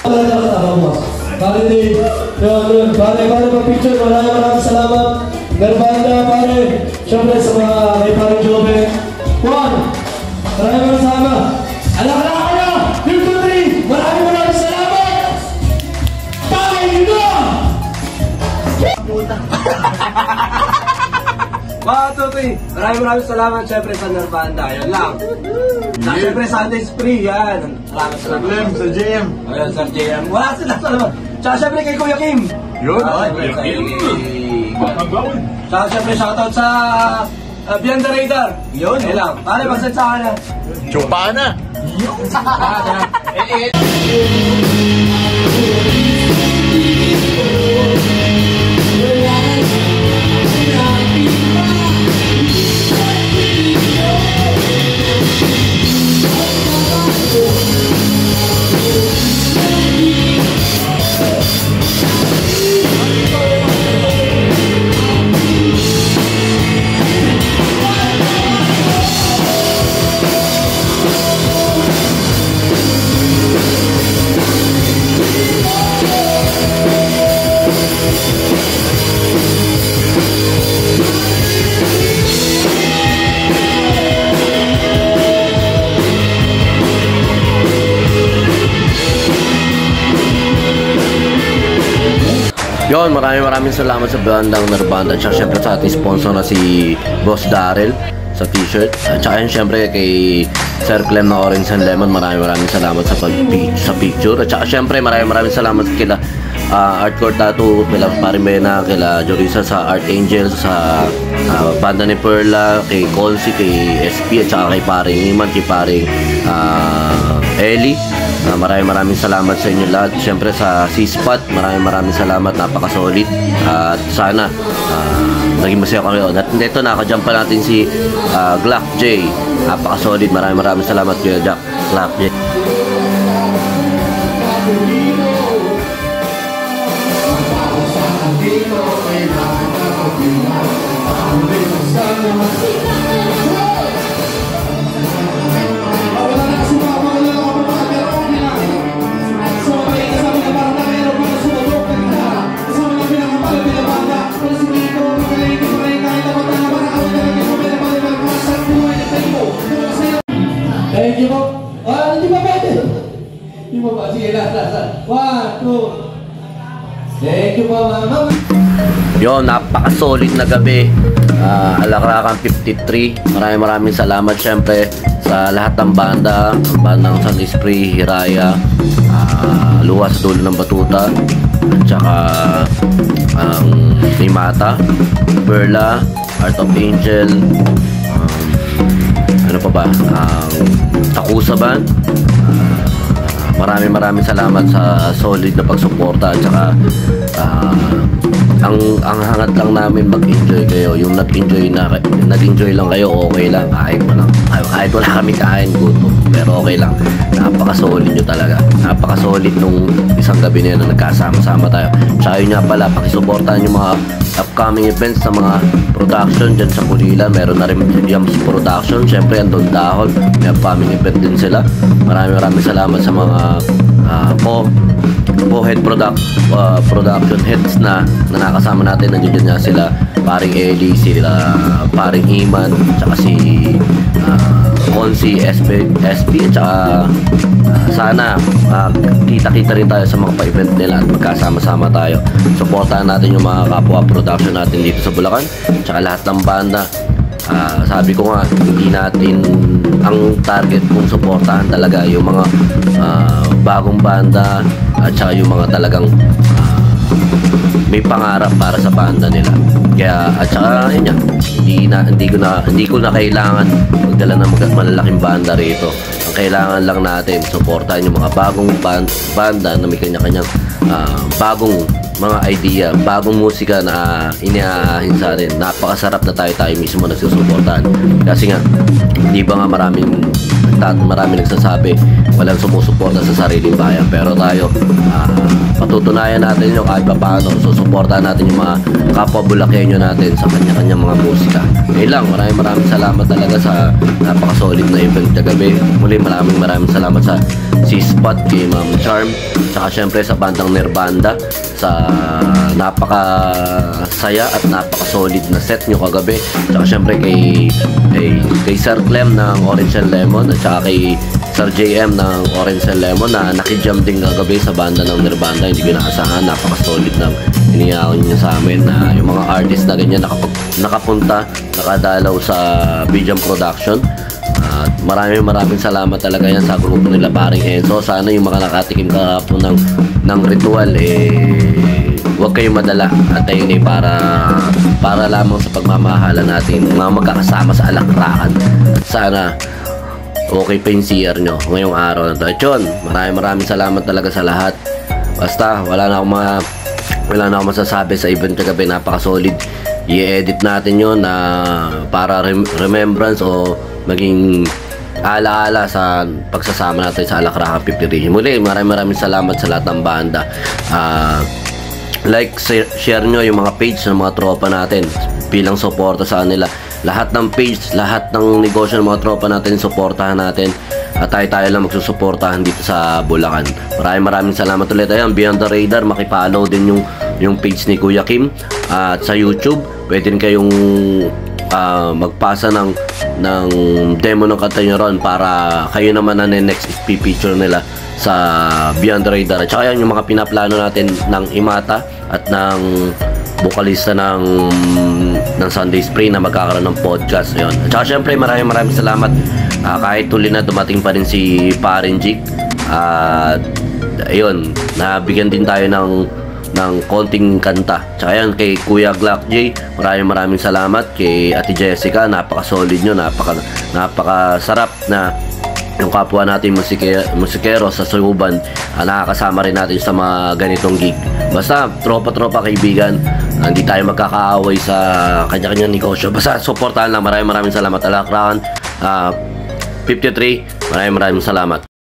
Pare mag-picture, maraming salamat. Narbanda pare, syempre sa mga may parang Jove. Juan, maraming salamat. Alam na kayo, 2, 3, maraming salamat. Tayo na! 1, 2, 3, maraming salamat syempre sa Narbanda, yun lang. Syempre sa Sunday Spree, yan. Maraming salamat. Sa JM. Ayan, sa JM. Wala sila salamat. Tsaka syempre kay Kuya Kim. Yun, Kuya Kim. Tsaka syempre shoutout sa Beyond the Radar. Yun, yun lang. Pare, magsatsakan na. Chupa na. Yun. Yon, maraming salamat sa bandang Narbanda. At syempre sa ating sponsor na si Boss Daryl sa t-shirt. At saka syempre kay Sir Clem na Orange and Lemon. Maraming salamat sa picture. At saka syempre maraming salamat kila Artcore Tattoo, kila Parimena, kila Jorisa sa Archangel, sa banda ni Perla, kay Consi, kay SP, at saka kay Paring Iman, kay Paring Ellie. Maraming salamat sa inyo lahat. Siyempre sa C-Spot, maraming salamat, napaka-solid. At sana naging masaya kayo. At dito nakajump pa natin si Glock J. Napaka-solid. Maraming salamat kuya Jack, Glock J. Thank you po. Hindi ba pwede? Hindi mo ba? Sige, last. 1, 2. Thank you po, mama. Yon, napaka-solid na gabi. Alakrakan 53. Maraming salamat syempre sa lahat ng banda. Ang bandang Sunday Spree, Hiraya, Luwas Dulo ng Batuta, at saka Nimata, Perla, Heart of Angel, ano pa ba? Takusa Band. Maraming salamat sa solid na pagsuporta, at saka ang hangat lang namin mag-enjoy kayo. Yung nag-enjoy lang kayo, okay lang. Kahit wala kami kain, gutom, pero okay lang. Napaka-solid nyo talaga. Napaka-solid nung isang gabi na yun na nagkasama-sama tayo. Tsaka yun nga pala, pakisuportahan yung mga upcoming events sa mga production dyan sa Pulilan. Meron na rin Yams Production, syempre andun Dahol, may upcoming event din sila. Maraming salamat sa mga co-head production heads na nakasama natin. Nandiyan nga sila Paring Eli, sila Paring Iman, tsaka si Consi, SP, at saka sana kita-kita rin tayo sa mga pa-event nila at magkasama-sama tayo. Supportahan natin yung mga kapwa production natin dito sa Bulacan, tsaka lahat ng banda. Sabi ko nga, hindi natin ang target kung supportahan talaga yung mga bagong banda, at saka yung mga talagang may pangarap para sa banda nila. Kaya at saka yun yan, hindi ko na kailangan magdala ng malalaking banda rito. Ang kailangan lang natin suportahan yung mga bagong banda na may kanya-kanyang bagong mga idea, bagong musika na iniaahin sa atin. Napakasarap na tayo mismo nagsusuportahan. Kasi nga, di ba nga marami nagsasabi walang sumusuporta sa sariling bayan, pero tayo matutunayan natin yun kahit pa paano. So, supportahan natin yung mga kapwa Bulakenyo natin sa kanya-kanyang mga musika. Ngayon lang, maraming salamat talaga sa napaka-solid na event kagabi. Muli, maraming salamat sa C-Spot, kay Ma'am Charm, saka syempre sa bandang Nirvanda, sa napaka-saya at napaka-solid na set nyo kagabi. Saka syempre kay Sir Clem ng Orange and Lemon, at saka kay Sir JM ng Orange and Lemon na nakijam din kagabi sa banda ng Nirvanda. Hindi ko naasahan, napaka-solid ng iniyaon nyo sa amin na yung mga artist na ganyan nakapunta, nakadalaw sa Bijam Production. At maraming salamat talaga yan sa grupo nila paring Enzo. Sana yung mga nakatikim kahapon ng ritual huwag kayong madala at ayun para lamang sa pagmamahalan natin mga magkakasama sa alakrakan. At sana okay pa yung CR nyo ngayong araw na to. At yun, maraming salamat talaga sa lahat. Basta wala na akong masasabi sa event kagabi. Napaka-solid. I-edit natin yun na para remembrance o maging alaala sa pagsasama natin sa Alakrakan 53. Muli, maraming salamat sa lahat ng banda. Like, share nyo yung mga page ng mga tropa natin bilang suporta sa kanila. Lahat ng page, lahat ng negosyo ng mga tropa natin, suportahan natin. At tayo lang magsusuportahan dito sa Bulacan. Maraming salamat ulit. Ayan, Beyond the Radar, makipollow din yung page ni Kuya Kim. At sa YouTube, pwede rin kayong magpasa ng demo ng kanta nyo ron para kayo naman na next picture nila sa Beyond the Radar. At saka yan yung mga pinaplano natin ng Imata at ng bukalista ng Sunday Spray na magkakaroon ng podcast. Yun. At saka syempre maraming salamat kahit tuli na dumating pa rin si Parin Jik. At ayun, nabigyan din tayo ng konting kanta. Tsaka yan kay Kuya Glock J, maraming salamat. Kay Ate Jessica, napaka-solid nyo, napaka-sarap na yung kapwa natin musikero sa Suban, nakakasama rin natin sa mga ganitong gig. Basta tropa kaibigan, hindi tayo magkakaaway sa kanya-kanyang negosyo. Basta supportahan lang. Maraming salamat. Alakrakan 53, maraming salamat.